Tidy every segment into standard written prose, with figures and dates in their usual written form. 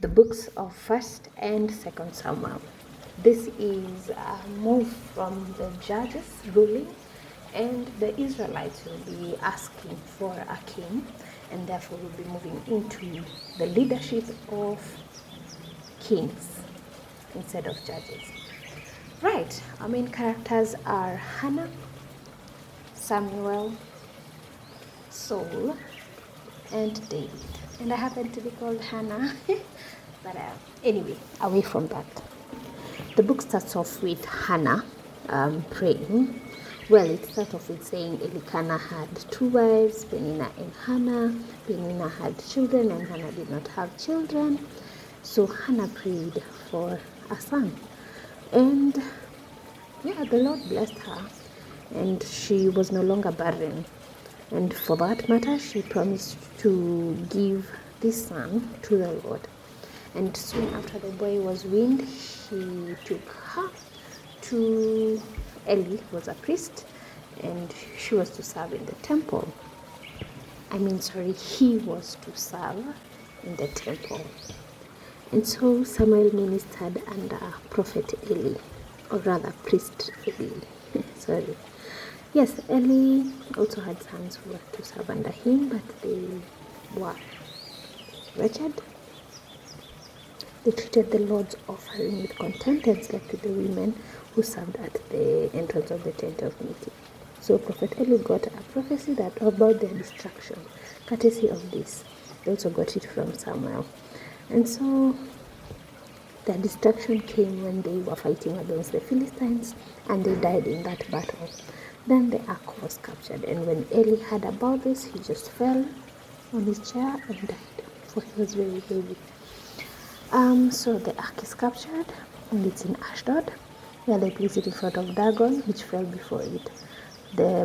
the books of First and Second Samuel. This is a move from the judges ruling, and the Israelites will be asking for a king, and therefore will be moving into the leadership of kings instead of judges. Right, our main characters are Hannah, Samuel, Saul, and David. And I happen to be called Hannah. But anyway, away from that. The book starts off with Hannah praying. Well, it starts off with saying Elkanah had two wives, Penina and Hannah. Penina had children and Hannah did not have children. So Hannah prayed for a son. And yeah, the Lord blessed her and she was no longer barren. And for that matter, she promised to give this son to the Lord. And soon after the boy was weaned, she took her to Eli, who was a priest, and she was to serve in the temple. He was to serve in the temple. And so Samuel ministered under Prophet Eli, or rather priest Eli. Sorry. Yes, Eli also had sons who were to serve under him, but they were wretched. They treated the Lord's offering with contempt and slept with the women who served at the entrance of the tent of meeting. So Prophet Eli got a prophecy that about their destruction, courtesy of this. They also got it from Samuel. And so their destruction came when they were fighting against the Philistines and they died in that battle. Then the ark was captured, and when Eli heard about this, he just fell on his chair and died, for he was very heavy. So the ark is captured and it's in Ashdod, where they place it in front of Dagon, which fell before it. The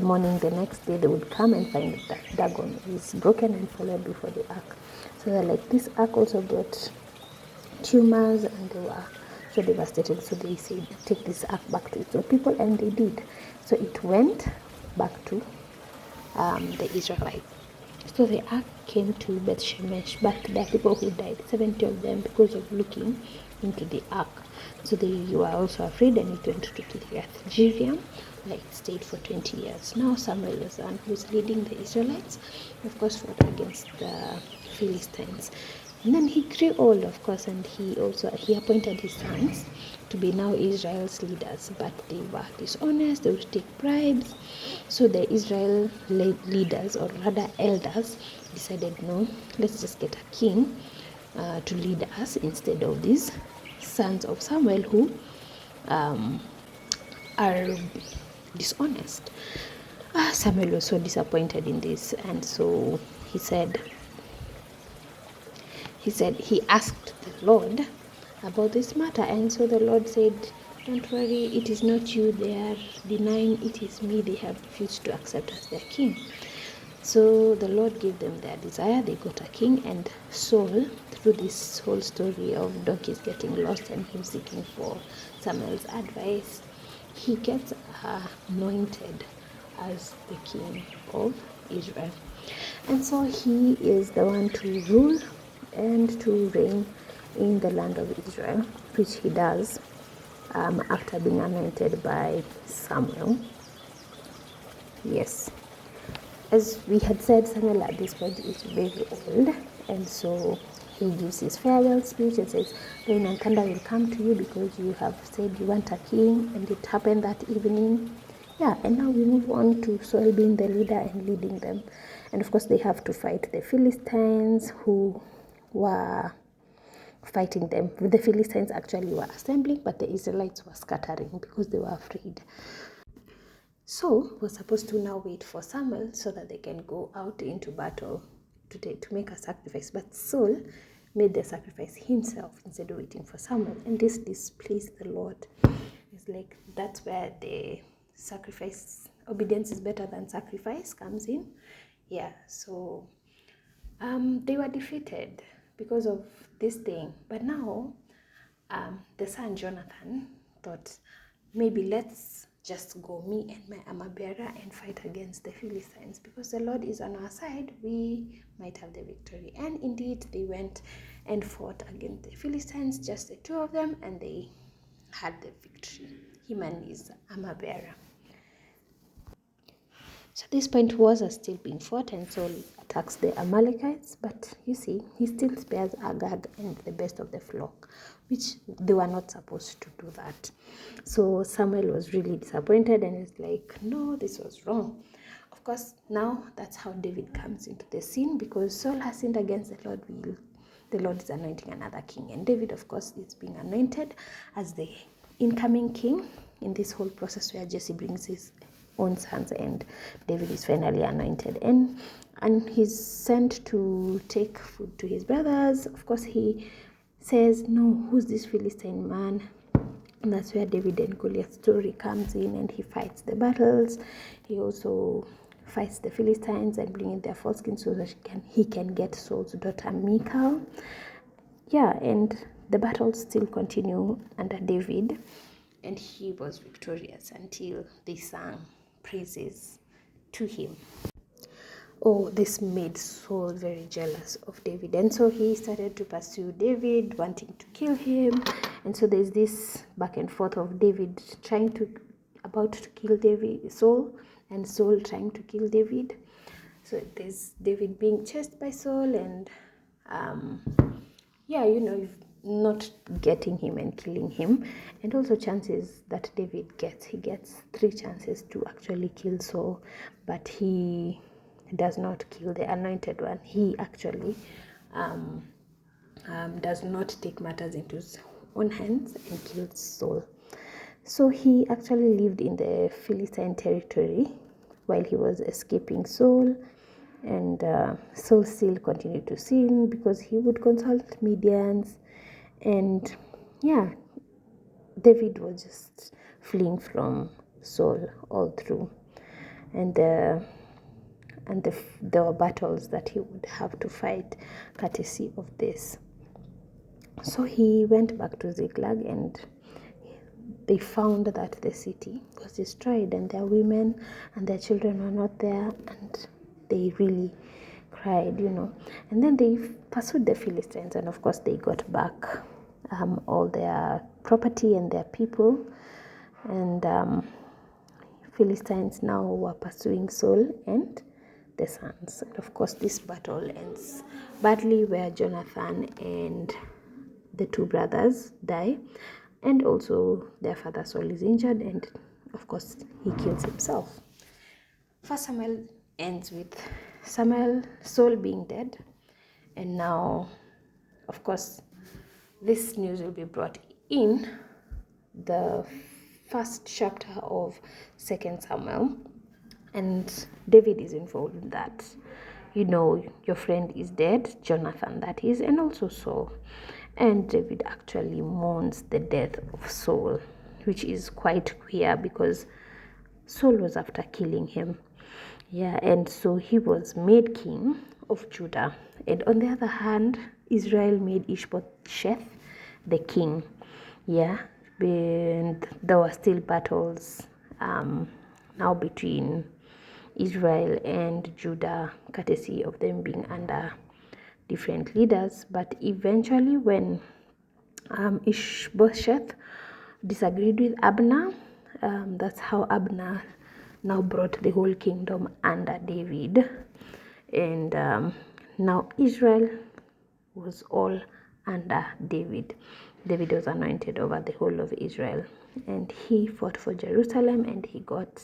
next day, they would come and find that Dagon is broken and fallen before the ark. So they're like, this ark also brought tumors, and they were so devastated. So they said, take this ark back to its own people, and they did. So it went back to the Israelites. So the ark came to Beth Shemesh, but there are people who died, 70 of them, because of looking into the ark. So they were also afraid, and it went to Kiriath Jearim, where it stayed for 20 years. Now Samuel was the one who was leading the Israelites, of course, fought against the Philistines. And then he grew old, of course, and he appointed his sons to be now Israel's leaders, but they were dishonest. They would take bribes. So the Israel leaders, or rather elders, decided, no, let's just get a king to lead us instead of these sons of Samuel who are dishonest. Samuel was so disappointed in this, and so he asked the Lord about this matter. And so the Lord said, don't worry, it is not you they are denying, it is me they have refused to accept as their king. So the Lord gave them their desire. They got a king, and Saul, through this whole story of donkeys getting lost and him seeking for Samuel's advice, he gets anointed as the king of Israel. And so he is the one to rule and to reign in the land of Israel, which he does after being anointed by Samuel. Yes. As we had said, Samuel at this point is very old, and so he gives his farewell speech and says, rain and thunder will come to you because you have said you want a king, and it happened that evening. Yeah, and now we move on to Saul being the leader and leading them. And of course, they have to fight the Philistines who were fighting them. The Philistines actually were assembling, but the Israelites were scattering because they were afraid. So we're supposed to now wait for Samuel so that they can go out into battle to make a sacrifice. But Saul made the sacrifice himself instead of waiting for Samuel, and this displeased the Lord. It's like that's where the sacrifice, obedience is better than sacrifice, comes in. Yeah, so they were defeated because of this thing. But now the son Jonathan thought, maybe let's just go, me and my armor bearer, and fight against the Philistines, because the Lord is on our side, we might have the victory. And indeed they went and fought against the Philistines, just the two of them, and they had the victory, him and his armor bearer. So this point wars are still being fought, and Saul attacks the Amalekites, but you see, he still spares Agag and the best of the flock, which they were not supposed to do that. So Samuel was really disappointed and is like, no, this was wrong. Of course, now that's how David comes into the scene, because Saul has sinned against the Lord. The Lord is anointing another king, and David, of course, is being anointed as the incoming king in this whole process where Jesse brings his own sons and David is finally anointed, and he's sent to take food to his brothers. Of course, he says, no, who's this Philistine man? And that's where David and Goliath's story comes in, and he fights the battles. He also fights the Philistines and bring in their foreskin so that he can get Saul's daughter Michal. Yeah, and the battles still continue under David, and he was victorious until they sang praises to him. Oh, this made Saul very jealous of David, and so he started to pursue David, wanting to kill him. And so there's this back and forth of David about to kill Saul, and Saul trying to kill David. So there's David being chased by Saul, and not getting him and killing him. And also chances that David gets, he gets 3 chances to actually kill Saul, but he does not kill the anointed one. He actually does not take matters into his own hands and kills Saul. So he actually lived in the Philistine territory while he was escaping Saul. And Saul still continued to sin because he would consult mediums. And yeah, David was just fleeing from Saul all through. And there were battles that he would have to fight courtesy of this. So he went back to Ziklag, and they found that the city was destroyed and their women and their children were not there, and they really cried, And then they pursued the Philistines, and of course they got back all their property and their people. And Philistines now were pursuing Saul and the sons. And of course this battle ends badly, where Jonathan and the 2 brothers die, and also their father Saul is injured, and of course he kills himself. First Samuel ends with Saul being dead, and now, of course, this news will be brought in the first chapter of 2 Samuel, and David is involved in that. Your friend is dead, Jonathan that is, and also Saul. And David actually mourns the death of Saul, which is quite queer because Saul was after killing him. Yeah, and so he was made king of Judah. And on the other hand, Israel made Ishbosheth the king. Yeah, and there were still battles now between Israel and Judah, courtesy of them being under different leaders. But eventually, when Ishbosheth disagreed with Abner, that's how Abner now brought the whole kingdom under David. And now Israel was all under David. David was anointed over the whole of Israel, and he fought for Jerusalem, and he got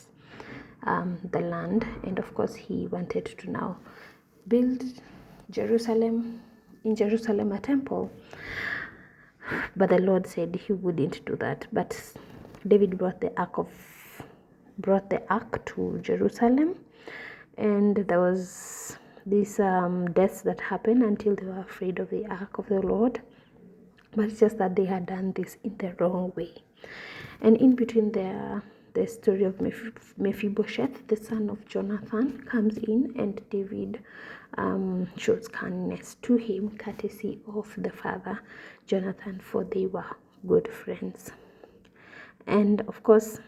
the land. And of course he wanted to now build in Jerusalem a temple, but the Lord said he wouldn't do that. But David brought the ark to Jerusalem, and there was these deaths that happened until they were afraid of the ark of the Lord. But it's just that they had done this in the wrong way. And in between the story of Mephibosheth, the son of Jonathan, comes in, and David shows kindness to him, courtesy of the father Jonathan, for they were good friends. And of course,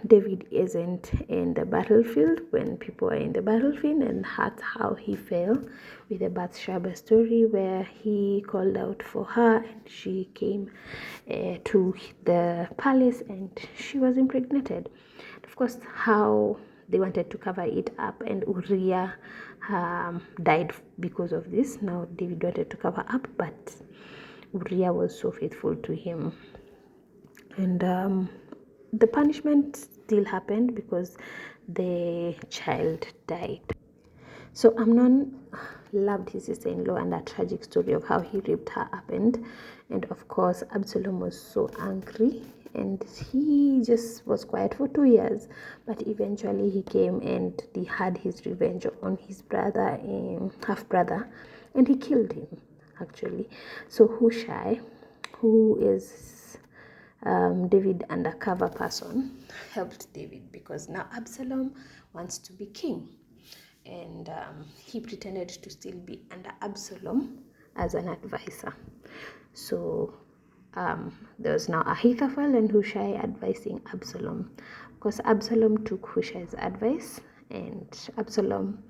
David isn't in the battlefield when people are in the battlefield, and that's how he fell with the Bathsheba story, where he called out for her and she came to the palace and she was impregnated. Of course, how they wanted to cover it up, and Uriah died because of this. Now David wanted to cover up, but Uriah was so faithful to him, and the punishment still happened because the child died. So Amnon loved his sister-in-law, and that tragic story of how he raped her happened. And of course, Absalom was so angry, and he just was quiet for 2 years. But eventually, he came and he had his revenge on his brother, half brother, and he killed him actually. So Hushai, who is David undercover person, helped David because now Absalom wants to be king, and he pretended to still be under Absalom as an advisor. So there was now Ahithophel and Hushai advising Absalom. Of course, Absalom took Hushai's advice, and Absalom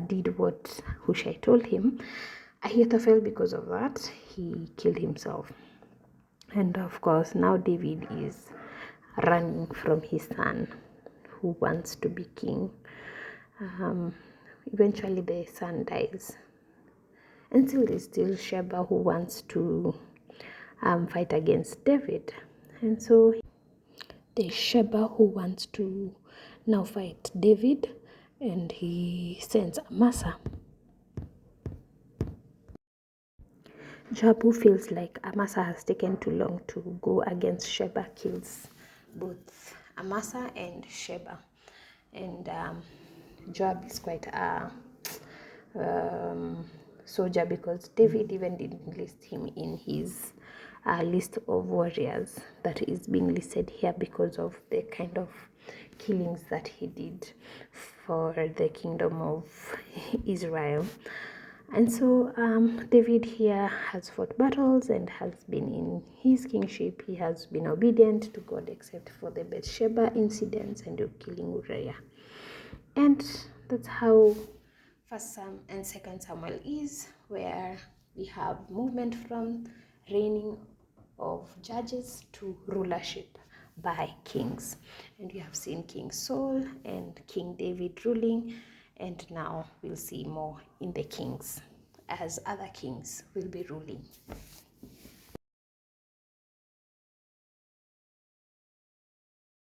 did what Hushai told him. Ahithophel, because of that, he killed himself. And of course, now David is running from his son who wants to be king. Um, Eventually, the son dies. And still, there's still Sheba who wants to fight against David. And so, there's Sheba who wants to now fight David, and he sends Amasa. Joab, who feels like Amasa has taken too long to go against Sheba, kills both Amasa and Sheba. And Joab is quite a soldier, because David even didn't list him in his list of warriors that is being listed here because of the kind of killings that he did for the kingdom of Israel. And so David here has fought battles and has been in his kingship. He has been obedient to God, except for the Bathsheba incidents and the killing Uriah. And that's how First Sam and Second Samuel is, where we have movement from reigning of judges to rulership by kings. And we have seen King Saul and King David ruling, and now we'll see more in the kings as other kings will be ruling.